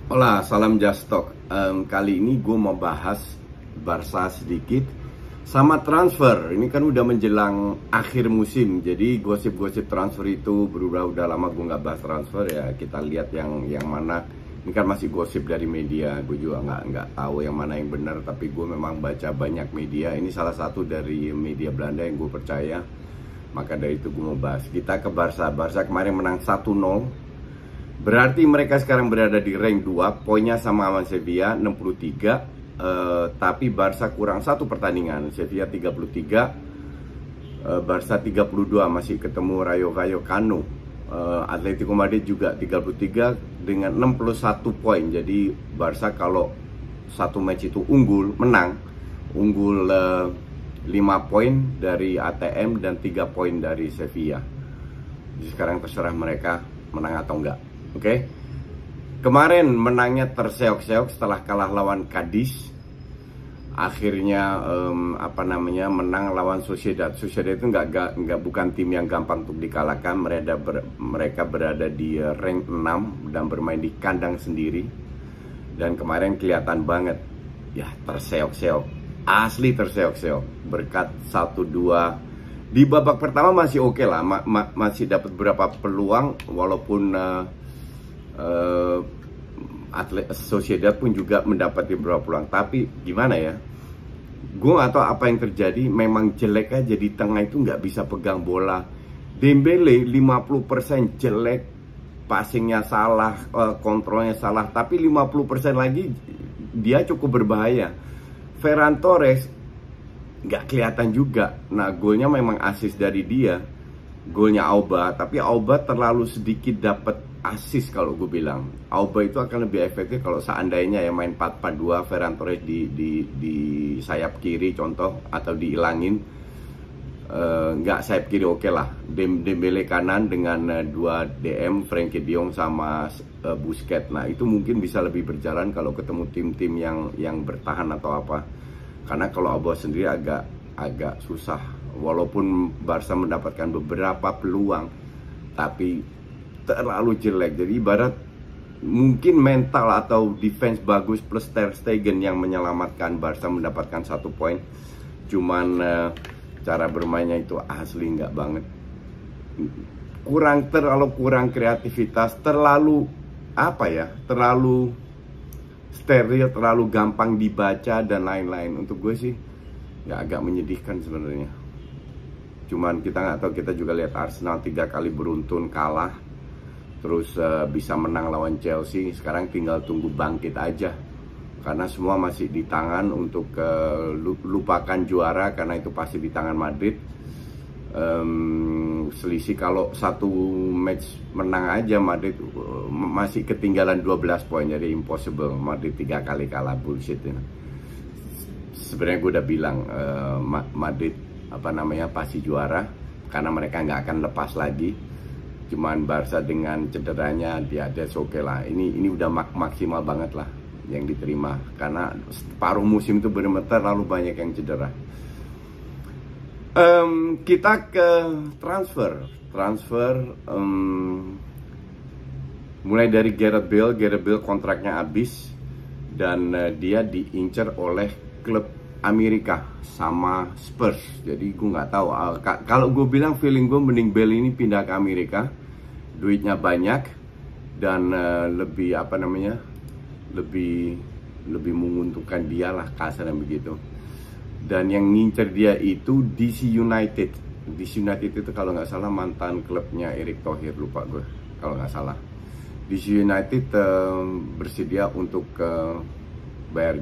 Hola, salam Just Talk. Kali ini gue mau bahas Barca sedikit sama transfer. Ini kan udah menjelang akhir musim, jadi gosip-gosip transfer itu berubah. Udah lama gue nggak bahas transfer ya. Kita lihat yang mana. Ini kan masih gosip dari media. Gue juga nggak tahu yang mana yang benar, tapi gue memang baca banyak media. Ini salah satu dari media Belanda yang gue percaya. Maka dari itu gue mau bahas. Kita ke Barca. Barca kemarin menang 1-0. Berarti mereka sekarang berada di rank 2, poinnya sama Sevilla 63. Tapi Barca kurang satu pertandingan. Sevilla 33, Barca 32, masih ketemu Rayo Vallecano. Atletico Madrid juga 33 dengan 61 poin. Jadi Barca kalau satu match itu menang, unggul 5 poin dari ATM dan 3 poin dari Sevilla. Jadi sekarang terserah mereka menang atau enggak. Oke. Kemarin menangnya terseok-seok setelah kalah lawan Cadiz. Akhirnya menang lawan Sociedad. Sociedad itu bukan tim yang gampang untuk dikalahkan. Mereka berada di rank 6 dan bermain di kandang sendiri. Dan kemarin kelihatan banget ya, terseok-seok. Asli terseok-seok. Berkat 1-2 di babak pertama masih oke lah, masih dapat beberapa peluang, walaupun Sociedad pun juga mendapati beberapa peluang. Tapi gimana ya, gue gak tahu apa yang terjadi. Memang jelek aja di tengah itu, nggak bisa pegang bola. Dembele 50% jelek, passingnya salah, kontrolnya salah. Tapi 50% lagi dia cukup berbahaya. Ferran Torres nggak kelihatan juga. Nah, golnya memang assist dari dia, golnya Auba. Tapi Auba terlalu sedikit dapat assist. Kalau gue bilang Auba itu akan lebih efektif kalau seandainya ya main 4-4-2, Ferran Torres di sayap kiri contoh, atau dihilangin. Nggak sayap kiri, oke lah, Dembele kanan dengan 2 DM, Frenkie de Jong sama Busquets. Nah, itu mungkin bisa lebih berjalan kalau ketemu tim-tim yang bertahan atau apa. Karena kalau Auba sendiri agak susah. Walaupun Barca mendapatkan beberapa peluang, tapi terlalu jelek. Jadi ibarat mungkin mental atau defense bagus plus Ter Stegen yang menyelamatkan Barca mendapatkan 1 poin. Cuman cara bermainnya itu asli nggak banget. Kurang kreativitas, terlalu steril, terlalu gampang dibaca dan lain-lain. Untuk gue sih ya agak menyedihkan sebenarnya. Cuman kita nggak tahu, kita juga lihat Arsenal 3 kali beruntun kalah, terus bisa menang lawan Chelsea. Sekarang tinggal tunggu bangkit aja, karena semua masih di tangan. Untuk lupakan juara, karena itu pasti di tangan Madrid. Selisih kalau satu match menang aja Madrid masih ketinggalan 12 poin. Jadi impossible Madrid 3 kali kalah, bullshit ya. Sebenarnya gue udah bilang Madrid pasti juara, karena mereka nggak akan lepas lagi. Cuman Barca dengan cederanya dia oke lah. Ini udah maksimal banget lah yang diterima, karena separuh musim itu benar-benar terlalu banyak yang cedera. Kita ke transfer. Mulai dari Gareth Bale kontraknya habis, dan dia diincar oleh klub Amerika sama Spurs. Jadi gue nggak tahu. Kalau gue bilang feeling gue mending Bale ini pindah ke Amerika, duitnya banyak dan lebih lebih menguntungkan dia lah, kasarnya begitu. Dan yang ngincer dia itu DC United. DC United itu kalau nggak salah mantan klubnya Erick Thohir, lupa gue kalau nggak salah. DC United bersedia untuk bayar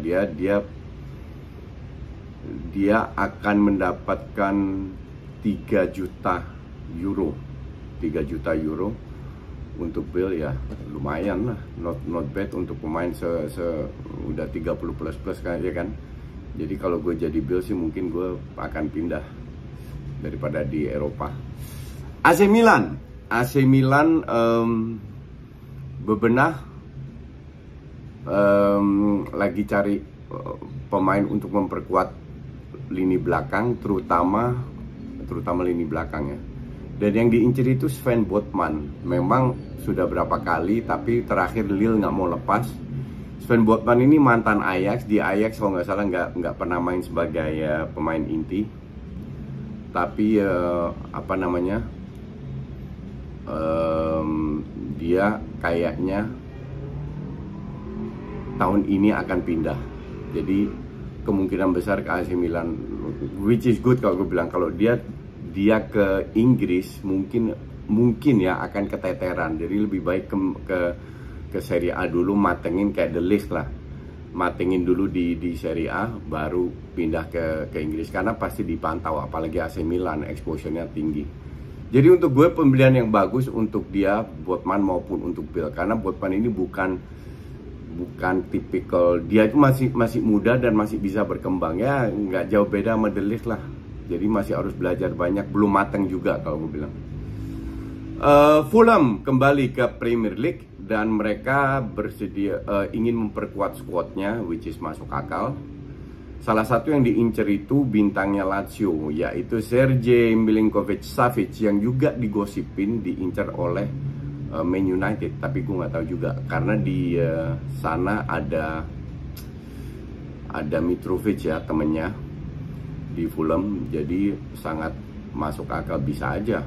dia akan mendapatkan 3 juta euro. 3 juta euro untuk Bale ya lumayan lah, not bad untuk pemain udah 30 plus kan ya kan. Jadi kalau gue jadi Bale sih mungkin gue akan pindah daripada di Eropa. AC Milan bebenah, lagi cari pemain untuk memperkuat lini belakang, terutama lini belakangnya. Dan yang diincar itu Sven Botman. Memang sudah berapa kali, tapi terakhir Lille nggak mau lepas. Sven Botman ini mantan Ajax. Di Ajax kalau nggak salah nggak pernah main sebagai pemain inti, tapi apa namanya, dia kayaknya tahun ini akan pindah. Jadi kemungkinan besar ke AC Milan, which is good kalau gue bilang. Kalau dia ke Inggris mungkin ya akan keteteran. Jadi lebih baik ke Serie A dulu, matengin kayak The List lah, matengin dulu di Serie A, baru pindah ke Inggris, karena pasti dipantau, apalagi AC Milan exposure-nya tinggi. Jadi untuk gue pembelian yang bagus untuk dia, Botman maupun untuk Bill, karena Botman ini bukan tipikal, dia itu masih muda dan masih bisa berkembang ya, nggak jauh beda sama The List lah. Jadi masih harus belajar banyak, belum matang juga kalau gue bilang. Fulham kembali ke Premier League dan mereka bersedia ingin memperkuat squadnya, which is masuk akal. Salah satu yang diincar itu bintangnya Lazio, yaitu Sergej Milinkovic-Savic, yang juga digosipin diincar oleh Man United, tapi gue nggak tahu juga karena di sana ada Mitrovic ya, temennya di Fulham, jadi sangat masuk akal, bisa aja.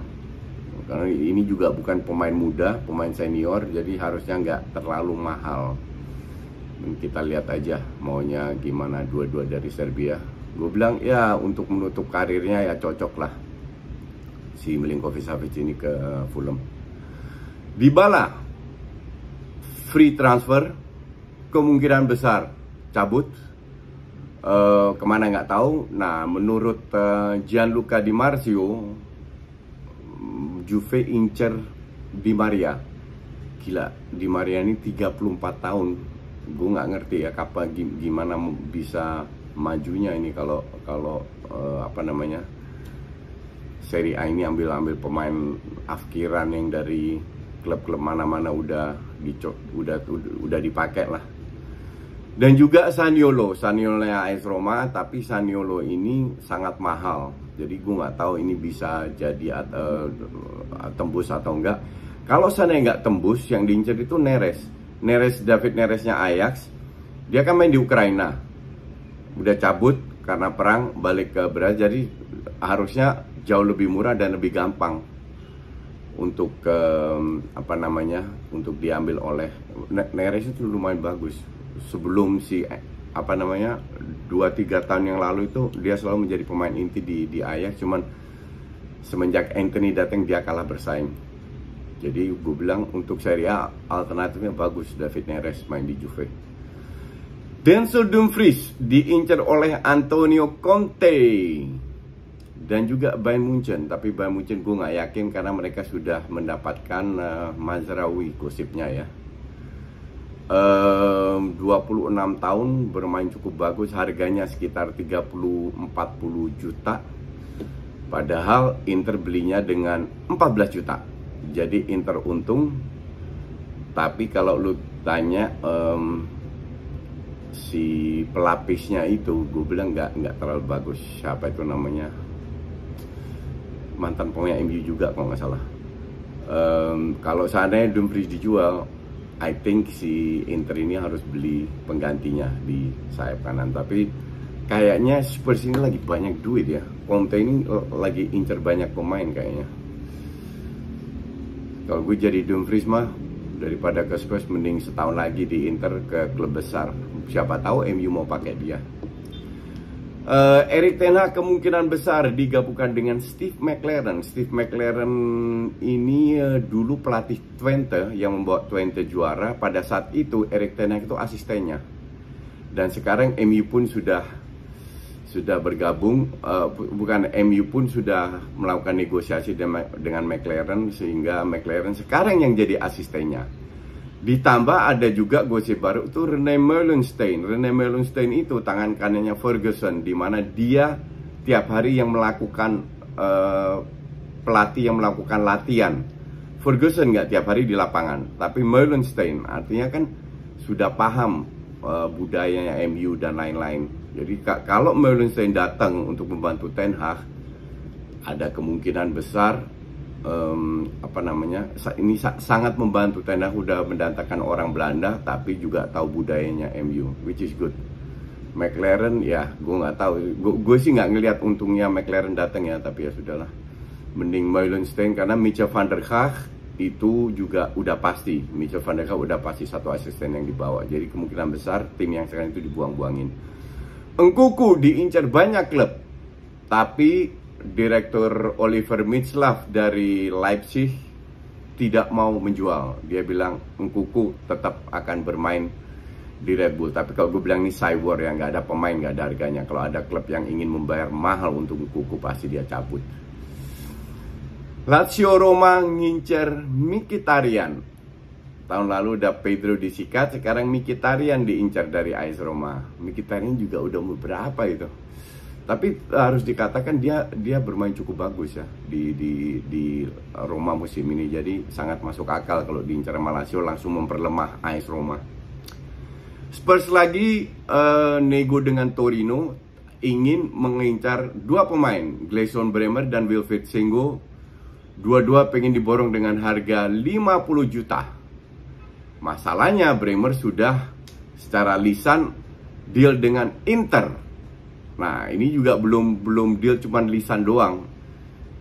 Karena ini juga bukan pemain muda, pemain senior, jadi harusnya nggak terlalu mahal. Dan kita lihat aja maunya gimana dua-dua dari Serbia. Gue bilang ya untuk menutup karirnya ya cocok lah si Milinkovic-Savic ini ke Fulham. Dybala free transfer, kemungkinan besar cabut. Kemana nggak tahu. Nah, menurut Gianluca Di Marzio, Juve incer Di Maria. Gila, Di Maria ini 34 tahun. Gue nggak ngerti ya kapan gimana bisa majunya ini kalau apa namanya, Serie A ini ambil pemain afkiran yang dari klub-klub mana-mana udah dipakai lah. Dan juga Zaniolo AS Roma, tapi Zaniolo ini sangat mahal. Jadi gue nggak tahu ini bisa jadi tembus atau enggak. Kalau sana nggak tembus, yang diincar itu David Neresnya Ajax. Dia kan main di Ukraina, udah cabut karena perang, balik ke Brazil. Jadi harusnya jauh lebih murah dan lebih gampang untuk apa namanya, untuk diambil oleh Neres. Itu lumayan bagus. Sebelum si apa namanya 2-3 tahun yang lalu itu dia selalu menjadi pemain inti di Ajax, cuman semenjak Anthony datang dia kalah bersaing. Jadi gue bilang untuk Serie A alternatifnya bagus, David Neres main di Juve. Denzel Dumfries diincar oleh Antonio Conte dan juga Bayern Munchen, tapi Bayern Munchen gue nggak yakin karena mereka sudah mendapatkan Mazraoui, gosipnya ya. 26 tahun, bermain cukup bagus, harganya sekitar 30-40 juta. Padahal Inter belinya dengan 14 juta. Jadi Inter untung. Tapi kalau lu tanya si pelapisnya itu, gue bilang nggak terlalu bagus. Siapa itu namanya? Mantan pemain MU juga kalau nggak salah. Kalau seandainya Dumfries dijual, I think si Inter ini harus beli penggantinya di sayap kanan. Tapi kayaknya Spurs ini lagi banyak duit ya. Conte ini lagi incer banyak pemain kayaknya. Kalau gue jadi Dumfries mah, daripada ke Spurs mending setahun lagi di Inter ke klub besar. Siapa tahu MU mau pakai dia. Erik ten Hag kemungkinan besar digabungkan dengan Steve McLaren. Steve McLaren ini dulu pelatih Twente yang membawa Twente juara. Pada saat itu Erik ten Hag itu asistennya. Dan sekarang MU pun sudah bergabung, MU pun sudah melakukan negosiasi dengan McLaren, sehingga McLaren sekarang yang jadi asistennya. Ditambah ada juga gosip baru itu Rene Meulensteen. Rene Meulensteen itu tangan kanannya Ferguson, di mana dia tiap hari yang melakukan pelatih yang melakukan latihan. Ferguson nggak tiap hari di lapangan, tapi Meulensteen artinya kan sudah paham budayanya MU dan lain-lain. Jadi kalau Meulensteen datang untuk membantu Ten Hag, ada kemungkinan besar apa namanya, ini sangat membantu. Ten Hag udah mendatangkan orang Belanda tapi juga tahu budayanya MU, which is good. McLaren ya gue nggak tahu, gue sih nggak ngelihat untungnya McLaren datang ya, tapi ya sudahlah, mending Meulenstein, karena Michel van der Gaag itu juga udah pasti, Michel van der Gaag udah pasti satu asisten yang dibawa, jadi kemungkinan besar tim yang sekarang itu dibuang-buangin. Nkunku diincar banyak klub, tapi Direktur Oliver Mintzlaff dari Leipzig tidak mau menjual. Dia bilang Nkunku tetap akan bermain di Red Bull. Tapi kalau gue bilang ini cyber ya, nggak ada pemain, nggak ada harganya. Kalau ada klub yang ingin membayar mahal untuk Nkunku, pasti dia cabut. Lazio Roma ngincer Mkhitaryan. Tahun lalu udah Pedro disikat, sekarang Mkhitaryan diincar dari AS Roma. Mkhitaryan juga udah berapa itu. Tapi harus dikatakan dia bermain cukup bagus ya di Roma musim ini. Jadi sangat masuk akal kalau diincar sama Lazio, langsung memperlemah AS Roma. Spurs lagi nego dengan Torino, ingin mengincar dua pemain, Gleison Bremer dan Wilfried Singo. Dua-dua pengen diborong dengan harga 50 juta. Masalahnya Bremer sudah secara lisan deal dengan Inter. Nah, ini juga belum deal, cuman lisan doang.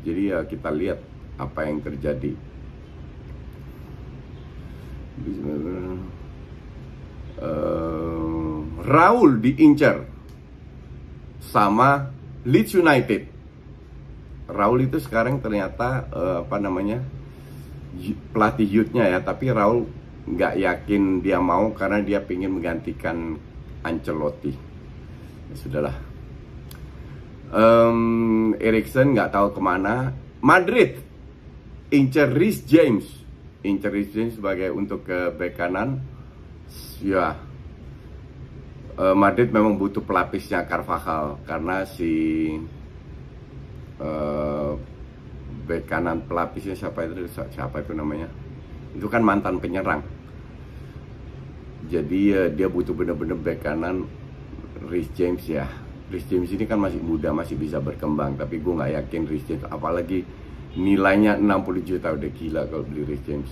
Jadi ya kita lihat apa yang terjadi. Raul diincar sama Leeds United. Raul itu sekarang ternyata apa namanya, pelatih youth-nya ya, tapi Raul nggak yakin dia mau karena dia ingin menggantikan Ancelotti. Ya sudahlah. Eriksen nggak tahu kemana. Madrid incer Reece James, sebagai untuk ke bek kanan. Ya, Madrid memang butuh pelapisnya Carvajal karena si bek kanan pelapisnya siapa itu namanya? Itu kan mantan penyerang. Jadi dia butuh bener-bener bek kanan. Reece James ya. Reece James ini kan masih muda, masih bisa berkembang, tapi gue nggak yakin Reece James, apalagi nilainya 60 juta, udah gila kalau beli Reece James.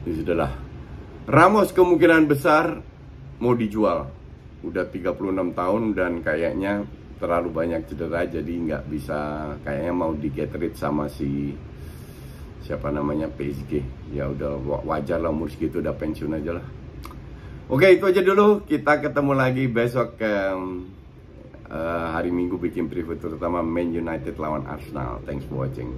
Ya sudahlah. Ramos kemungkinan besar mau dijual, udah 36 tahun dan kayaknya terlalu banyak cedera, jadi nggak bisa, kayaknya mau di get rid sama si siapa namanya, PSG. Ya udah wajar lah, umur segitu udah pensiun aja lah. Oke, itu aja dulu. Kita ketemu lagi besok hari Minggu bikin preview, terutama Man United lawan Arsenal. Thanks for watching.